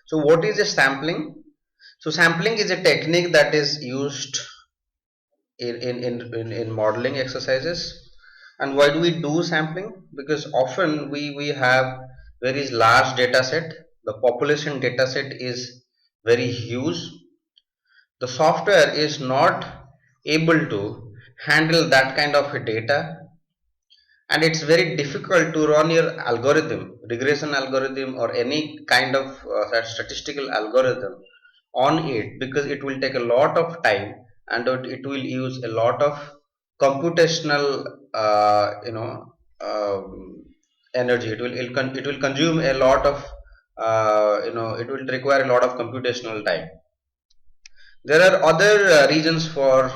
So what is a sampling? So sampling is a technique that is used in modeling exercises. And why do we do sampling? Because often we have very large data set. The population data set is very huge. The software is not able to handle that kind of a data, and it's very difficult to run your algorithm, regression algorithm, or any kind of statistical algorithm on it, because it will take a lot of time, and it will use a lot of computational energy. It will consume a lot of it will require a lot of computational time. There are other reasons for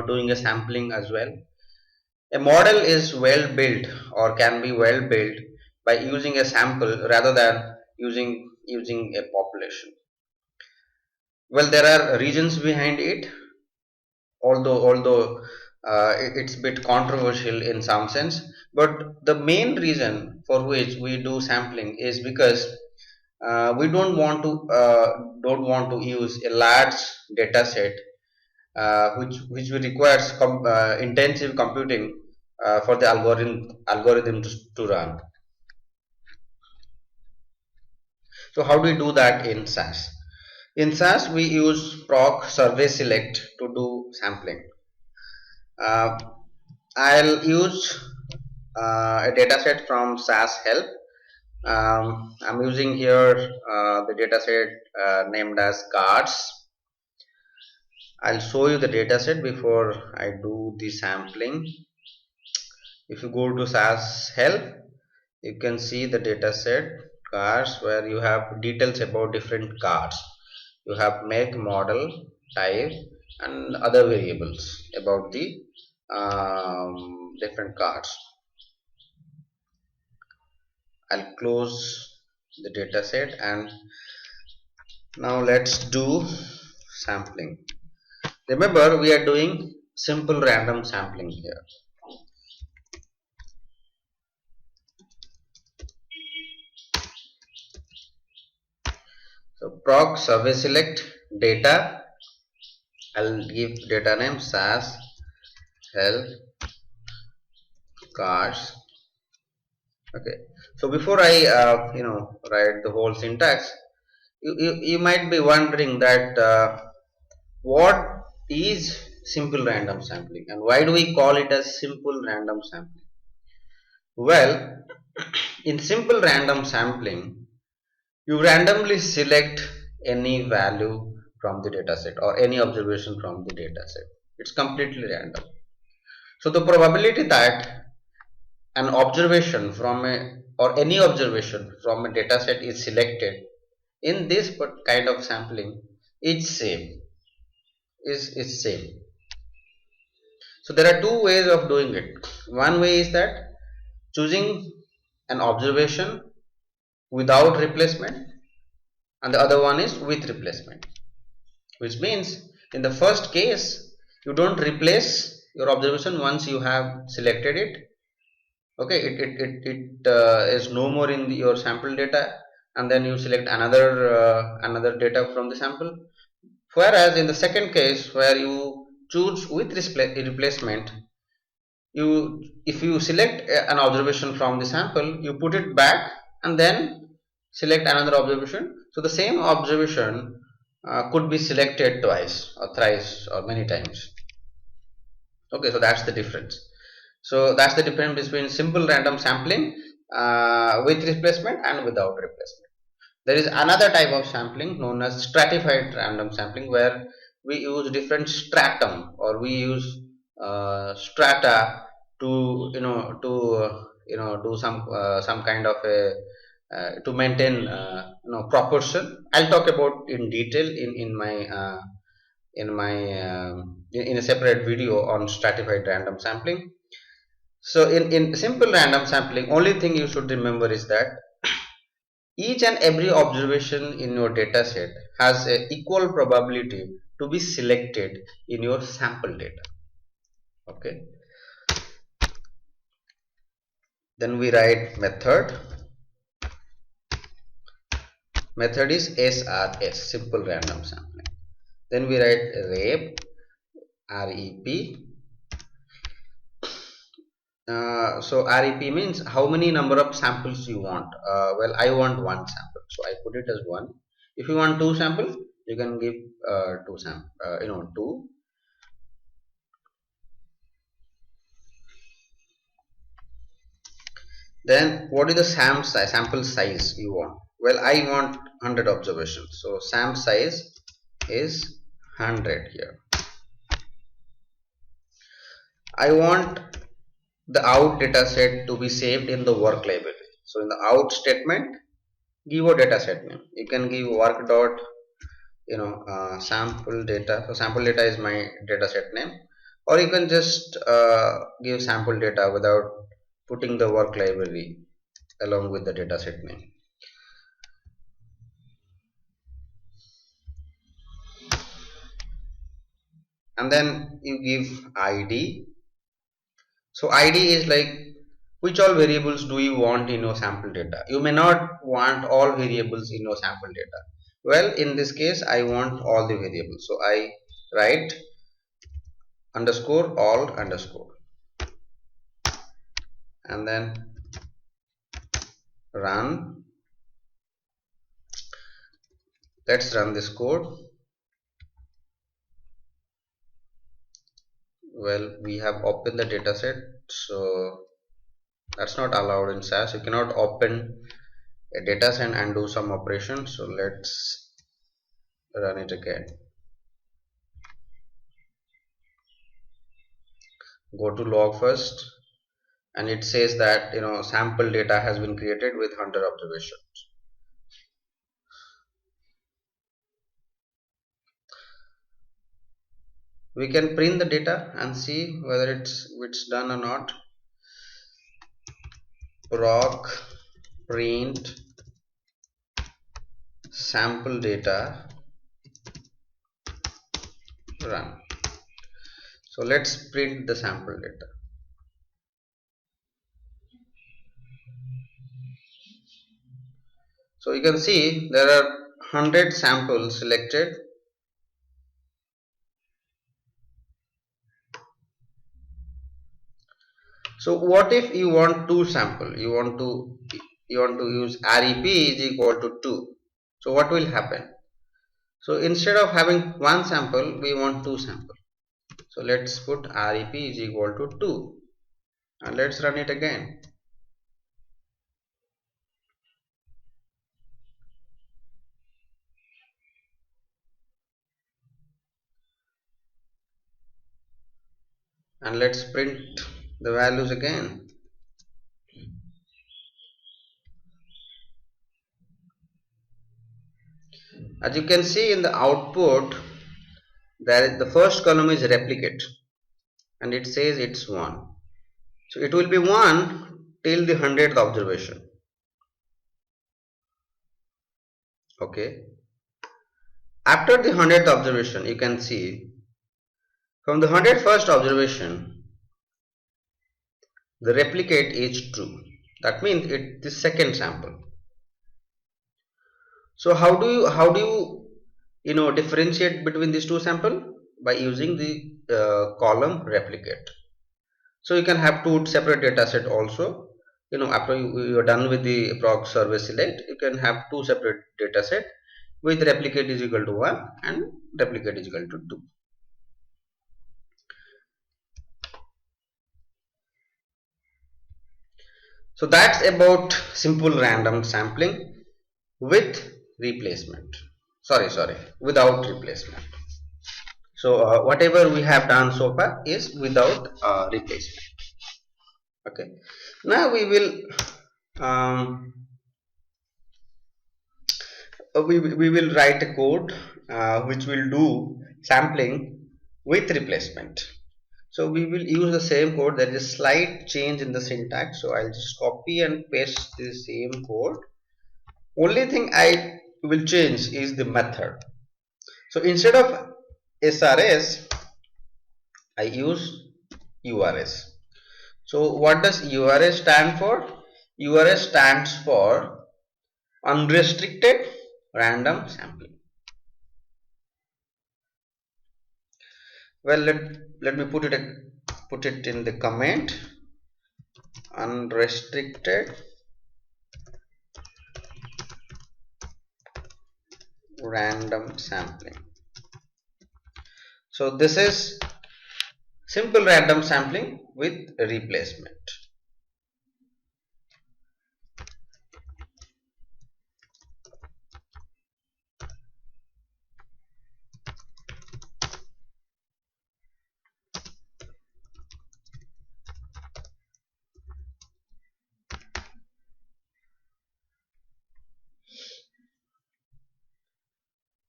doing a sampling as well. A model is well built or can be well built by using a sample rather than using a population. Well, there are reasons behind it, although it's a bit controversial in some sense. But the main reason for which we do sampling is because we don't want to use a large data set, which requires intensive computing for the algorithm to run. So how do we do that in SAS? In SAS, we use proc survey select to do sampling. Uh, I'll use a dataset from SAS help. I'm using here the dataset named as cards. I'll show you the dataset before I do the sampling. If you go to SAS help, you can see the dataset cards where you have details about different cards. You have make, model, type, and other variables about the different cards. I'll close the dataset, and now let's do sampling. Remember, we are doing simple random sampling here. So proc survey select data. I'll give data name SAS health cards. Okay. So before I write the whole syntax, you might be wondering that what is simple random sampling and why do we call it as simple random sampling? Well, in simple random sampling, you randomly select any value from the dataset or any observation from the dataset. It's completely random. So the probability that an observation from a or any observation from a dataset is selected in this kind of sampling is same is same. So there are two ways of doing it. One way is that choosing an observation without replacement, and the other one is with replacement, which means in the first case you don't replace your observation once you have selected it. Okay, it is no more in your sample data, and then you select another data from the sample. Whereas in the second case where you choose with replacement, if you select an observation from the sample, you put it back and then select another observation. So the same observation could be selected twice or thrice or many times. Okay, so that's the difference. So that's the difference between simple random sampling with replacement and without replacement. There is another type of sampling known as stratified random sampling, where we use different stratum or we use strata to do some kind of a to maintain proportion. I'll talk about in detail in a separate video on stratified random sampling. So in simple random sampling, only thing you should remember is that each and every observation in your data set has an equal probability to be selected in your sample data. Okay. Then we write method Method is SRS, simple random sampling. Then we write rep, REP. So REP means how many number of samples you want. Well, I want one sample, so I put it as one. If you want two samples, you can give two sample. Two. Then what is the sample size you want? Well, I want 100 observations, so sample size is 100 here. I want the out data set to be saved in the work library. So in the out statement, give a data set name. You can give work dot sample data. So sample data is my data set name, or you can just give sample data without putting the work library along with the data set name. And then you give ID. So ID is like which all variables do you want in your sample data. You may not want all variables in your sample data. Well, in this case I want all the variables, so I write underscore all underscore and then run. Let's run this code. Well, we have opened the dataset, so that's not allowed in SAS. You cannot open a dataset and do some operation. So let's run it again. Go to log first, and it says that sample data has been created with 100 observations. We can print the data and see whether it's done or not. Proc print sample data run. So let's print the sample data. So you can see there are 100 samples selected. So what if you want two sample? You want to use REP is equal to 2. So what will happen? So instead of having one sample, we want two sample. So let's put REP is equal to 2 and let's run it again. And let's print the values again. As you can see in the output, the first column is replicate and it says it's 1. So it will be 1 till the 100th observation. Okay. After the 100th observation, you can see from the 101st observation, the replicate is true. That means it's the second sample. So how do you differentiate between these two samples? By using the column replicate. So you can have two separate data set also. After you are done with the proc service select, you can have two separate data set with replicate is equal to 1 and replicate is equal to 2. So that's about simple random sampling with replacement. Without replacement. So whatever we have done so far is without replacement. Okay. Now we will we will write a code which will do sampling with replacement. So we will use the same code. There is a slight change in the syntax, so I'll just copy and paste the same code. Only thing I will change is the method. So instead of SRS, I use URS. So what does URS stand for? URS stands for unrestricted random sampling. Well, let me put it in the comment: unrestricted random sampling. So this is simple random sampling with replacement.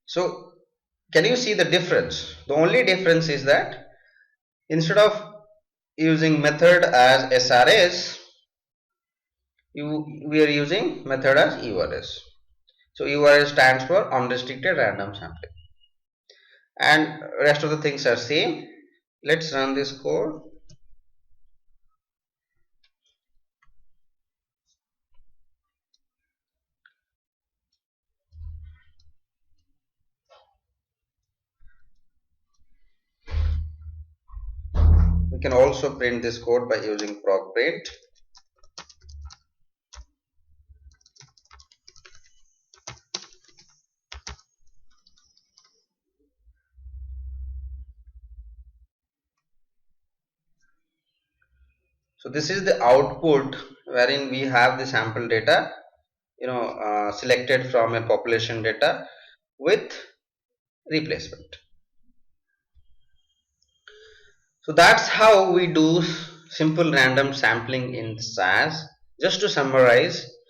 So can you see the difference? The only difference is that instead of using method as SRS, we are using method as URS. So URS stands for unrestricted random sampling, and rest of the things are same. Let's run this code. We can also print this code by using proc print. So this is the output wherein we have the sample data, selected from a population data with replacement. So that's how we do simple random sampling in SAS. Just to summarize,